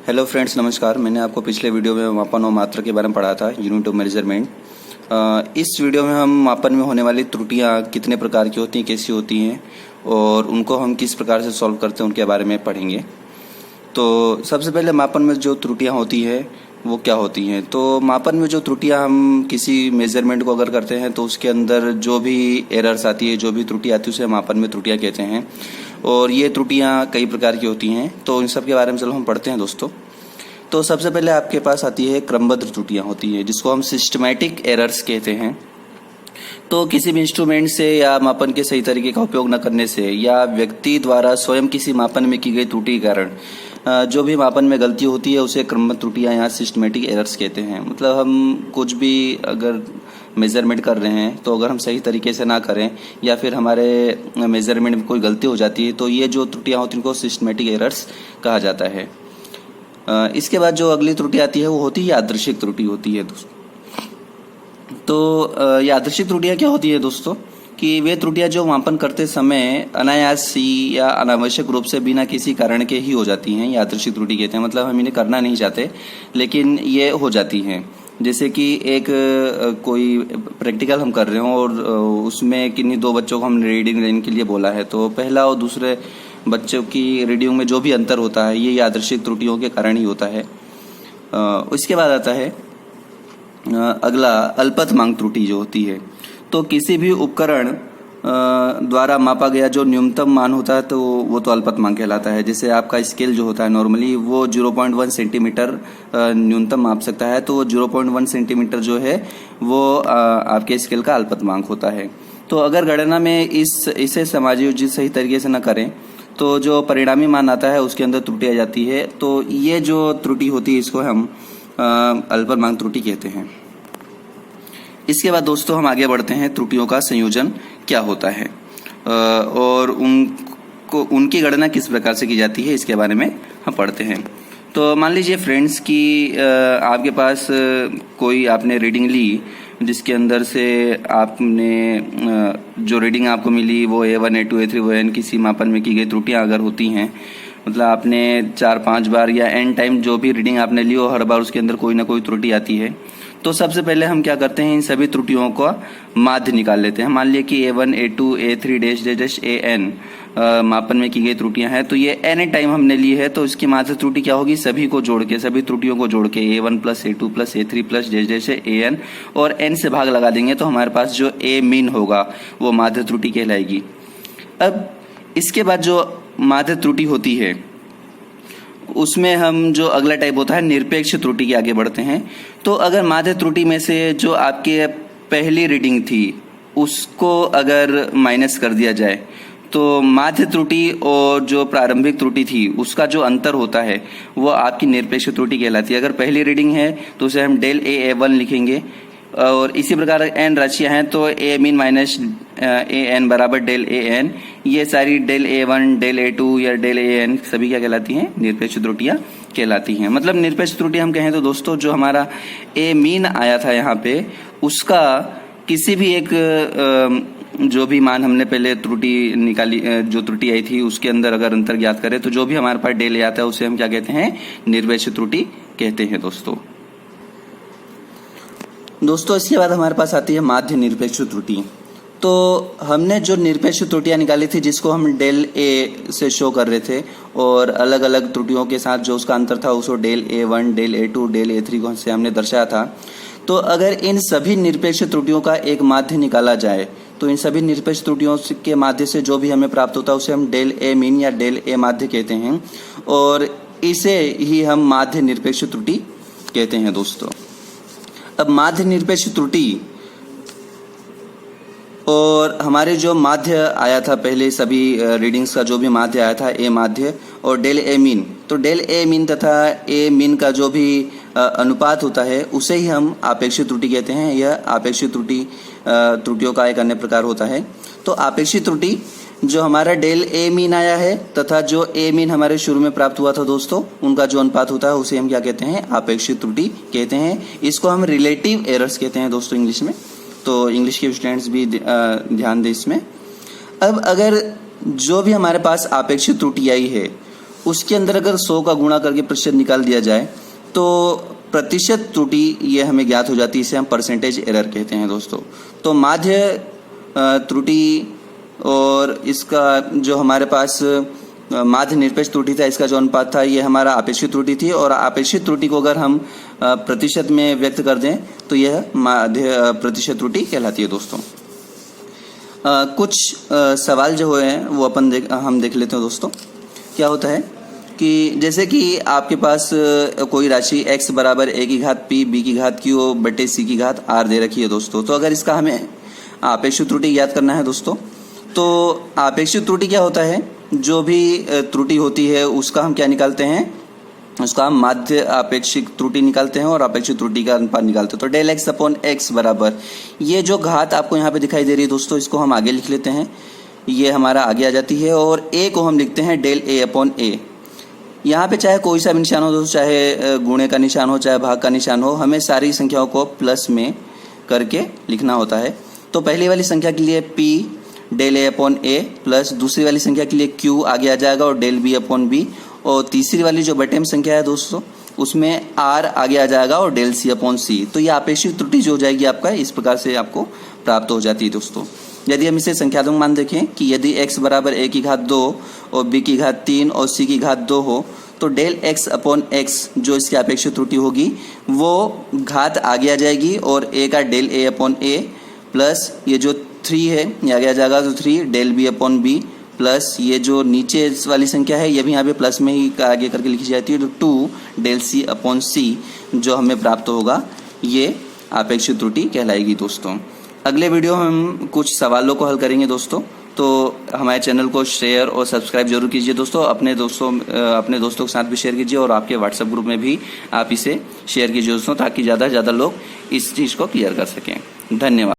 Hello friends, नमस्कार। मैंने आपको पिछले वीडियो में मापन और मात्रा के बारे में पढ़ा था, यूनिट ऑफ मेजरमेंट। इस वीडियो में हम मापन में होने वाली त्रुटियां कितने प्रकार की होती हैं, कैसी होती हैं और उनको हम किस प्रकार से सॉल्व करते हैं उनके बारे में पढ़ेंगे। तो सबसे पहले मापन में जो त्रुटियां होती है वो क्या होती हैं। तो मापन में जो त्रुटियां हम किसी मेजरमेंट को अगर करते हैं तो उसके अंदर जो भी एरर्स आती है, जो भी त्रुटि आती है उसे मापन में त्रुटियां कहते हैं। और ये त्रुटियां कई प्रकार की होती हैं, तो इन सब के बारे में चलो हम पढ़ते हैं दोस्तों। तो सबसे पहले आपके पास आती है क्रमबद्ध त्रुटियां होती है, जिसको हम सिस्टमैटिक एरर्स कहते हैं। तो किसी भी इंस्ट्रूमेंट से या मापन के सही तरीके का उपयोग न करने से या व्यक्ति द्वारा स्वयं किसी मापन में की गई त्रुटि के कारण जो भी मापन में गलती होती है उसे क्रमबद्ध त्रुटियां या सिस्टमैटिक एरर्स कहते हैं। मतलब हम कुछ भी अगर मेजरमेंट कर रहे हैं तो अगर हम सही तरीके से ना करें या फिर हमारे मेजरमेंट में कोई गलती हो जाती है तो ये जो त्रुटियां होती हैं उनको सिस्टमैटिक एरर्स कहा जाता है। इसके बाद जो अगली त्रुटि आती है वो होती है यादृच्छिक त्रुटि होती है दोस्तों। तो यादृच्छिक त्रुटियां क्या होती है दोस्तों कि वे त्रुटियां जो मापन करते समय अनायासी या अनावश्यक रूप से बिना किसी कारण के ही हो जाती हैं, यादृच्छिक त्रुटि कहते हैं। मतलब हम इन्हें करना नहीं चाहते लेकिन ये हो जाती हैं। जैसे कि एक कोई प्रैक्टिकल हम कर रहे हो और उसमें किन्हीं दो बच्चों को हमने रीडिंग लेने के लिए बोला है, तो पहला और दूसरे बच्चों की रीडिंग में जो भी अंतर होता है ये यादृच्छिक त्रुटियों के कारण ही होता है। उसके बाद आता है अगला अल्पतमांक त्रुटि जो होती है। तो किसी भी उपकरण द्वारा मापा गया जो न्यूनतम मान होता है तो वो तो अल्पतमांक कहलाता है। जैसे आपका स्केल जो होता है नॉर्मली वो 0.1 सेंटीमीटर न्यूनतम माप सकता है, तो 0.1 सेंटीमीटर जो है वो आपके स्केल का अल्पतमांक होता है। तो अगर गणना में इसे समायोजित सही तरीके से न करें तो जो परिणामी मान आता है उसके अंदर त्रुटि आ जाती है। तो ये जो त्रुटि होती है इसको हम अल्पतमांक त्रुटि कहते हैं। इसके बाद दोस्तों हम आगे बढ़ते हैं, त्रुटियों का संयोजन क्या होता है और उनकी गणना किस प्रकार से की जाती है इसके बारे में हम पढ़ते हैं। तो मान लीजिए फ्रेंड्स कि आपके पास कोई आपने रीडिंग ली जिसके अंदर से आपने जो रीडिंग आपको मिली वो A1, A2, A3, A किसी मापन में की गई त्रुटियां अगर होती हैं, मतलब आपने 4-5 बार या n टाइम जो भी रीडिंग आपने ली हो हर बार उसके अंदर कोई ना कोई त्रुटि आती है। तो सबसे पहले हम क्या करते हैं, इन सभी त्रुटियों का माध्य निकाल लेते हैं। मान लिया कि A1, A2, A3 AN मापन में की गई त्रुटियां हैं, तो ये n टाइम हमने ली है तो इसकी माध्य त्रुटि क्या होगी, सभी को जोड़ के, सभी त्रुटियों को जोड़ के A1 plus A2 plus A3 plus AN और n से भाग लगा देंगे तो हमारे पास जो A मीन होगा वो माध्य त्रुटि कहलाएगी। अब इसके बाद जो माध्य त्रुटि होती है उसमें हम जो अगला टाइप होता है निरपेक्ष त्रुटि के आगे बढ़ते हैं। तो अगर माध्य त्रुटि में से जो आपके पहली रीडिंग थी उसको अगर माइनस कर दिया जाए तो माध्य त्रुटि और जो प्रारंभिक त्रुटि थी उसका जो अंतर होता है वो आपकी निरपेक्ष त्रुटि कहलाती है। अगर पहली रीडिंग है तो उसे हम डेल A1 लिखेंगे और इसी प्रकार n राशियां हैं तो A मीन माइनस AN बराबर डेल AN। ये सारी डेल A1, डेल A2 या डेल AN सभी क्या कहलाती हैं, निरपेक्ष त्रुटियां कहलाती हैं। मतलब निरपेक्ष त्रुटि हम कहें तो दोस्तों जो हमारा A मीन आया था यहाँ पे उसका किसी भी एक जो भी मान हमने पहले त्रुटि निकाली, जो त्रुटि आई थी उसके अंदर अगर अंतर ज्ञात करें तो जो भी हमारे पास डेल आता है उसे हम क्या कहते हैं, निरपेक्ष त्रुटि कहते हैं दोस्तों। इसके बाद हमारे पास आती है माध्य निरपेक्ष त्रुटि। तो हमने जो निरपेक्ष त्रुटियां निकाली थी जिसको हम डेल A से शो कर रहे थे और अलग अलग त्रुटियों के साथ जो उसका अंतर था उसको del A1, del A2, del A3 को से हमने दर्शाया था। तो अगर इन सभी निरपेक्ष त्रुटियों का एक माध्य निकाला जाए तो इन सभी निरपेक्ष त्रुटियों के माध्य से जो भी हमें प्राप्त होता है उसे हम डेल A मीन या डेल A माध्य कहते हैं और इसे ही हम माध्य निरपेक्ष त्रुटि कहते हैं दोस्तों। अब माध्य निरपेक्ष त्रुटि और हमारे जो माध्य आया था पहले सभी रीडिंग्स का जो भी माध्य आया था A माध्य और डेल A मीन, तो डेल A मीन तथा A मीन का जो भी अनुपात होता है उसे ही हम आपेक्षिक त्रुटि कहते हैं। यह आपेक्षिक त्रुटियों का एक अन्य प्रकार होता है। तो आपेक्षिक त्रुटि जो हमारा डेल A मीन आया है तथा जो A मीन हमारे शुरू में प्राप्त हुआ था दोस्तों उनका जो अनुपात होता है उसे हम क्या कहते हैं, आपेक्षिक त्रुटि कहते हैं। इसको हम रिलेटिव एरर्स कहते हैं दोस्तों इंग्लिश में। तो इंग्लिश के स्टूडेंट्स भी ध्यान दें इसमें। अब अगर जो भी हमारे पास आपेक्षिक त्रुटि आई है उसके अंदर अगर 100 का गुणा करके प्रतिशत निकाल दिया जाए तो प्रतिशत त्रुटि ये हमें ज्ञात हो जाती है। इसे हम परसेंटेज एरर कहते हैं दोस्तों। तो माध्य त्रुटि और इसका जो हमारे पास माध्य निरपेक्ष त्रुटि था, इसका जो अनुपात था ये हमारा आपेक्षिक त्रुटि थी। और आपेक्षिक त्रुटि को अगर हम प्रतिशत में व्यक्त कर दें तो यह माध्य प्रतिशत त्रुटि कहलाती है दोस्तों। कुछ सवाल जो हैं वो हम देख लेते हैं दोस्तों। क्या होता है कि जैसे कि आपके पास कोई राशि x बराबर a की घात p, b की घात q बटे c की घात r दे रखी है दोस्तों। तो अगर इसका हमें आपेक्षिक त्रुटि ज्ञात करना है दोस्तों, तो आपेक्षिक त्रुटि क्या होता है, जो भी त्रुटि होती है उसका हम क्या निकालते हैं, उसका हम माध्य आपेक्षिक त्रुटि निकालते हैं और आपेक्षिक त्रुटि का अनुपात निकालते हैं। तो डेल x अपॉन x बराबर, ये जो घात आपको यहाँ पे दिखाई दे रही है दोस्तों, इसको हम आगे लिख लेते हैं, ये हमारा आगे आ जाती है। और a को हम लिखते हैं डेल a अपॉन a। यहाँ पे चाहे कोई सा भी निशान हो दोस्तों, चाहे गुणे का निशान हो चाहे भाग का निशान हो, हमें सारी संख्याओं को प्लस में करके लिखना होता है। तो पहली वाली संख्या के लिए p del a upon a plus दूसरी वाली संख्या के लिए q आगे आ जाएगा और डेल b अपॉन b, और तीसरी वाली जो बटे में संख्या है दोस्तों उसमें r आगे आ जाएगा और डेल c अपॉन c। तो ये आपेक्षिक त्रुटि जो हो जाएगी आपका, इस प्रकार से आपको प्राप्त हो जाती है दोस्तों। यदि हम इसे संख्यात्मक मान देखें कि यदि x बराबर a की घात 2 और b की घात 3 और c की घात 2 हो, तो डेल x अपॉन x जो इसकी आपेक्षिक त्रुटि होगी वो घात आगे आ जाएगी और a का del a upon a plus ये जो 3 है ये आगे आ जाएगा, तो 3 del b upon b plus ये जो नीचे वाली संख्या है ये भी यहाँ पे प्लस में ही आगे करके लिखी जाती है, तो 2 डेल c अपॉन c जो हमें प्राप्त होगा ये आपेक्षिक त्रुटि कहलाएगी दोस्तों। अगले वीडियो में हम कुछ सवालों को हल करेंगे दोस्तों। तो हमारे चैनल को शेयर और सब्सक्राइब जरूर कीजिए दोस्तों। अपने दोस्तों के साथ भी शेयर कीजिए और आपके व्हाट्सएप ग्रुप में भी आप इसे शेयर कीजिए दोस्तों, ताकि ज़्यादा से ज़्यादा लोग इस चीज़ को क्लियर कर सकें। धन्यवाद।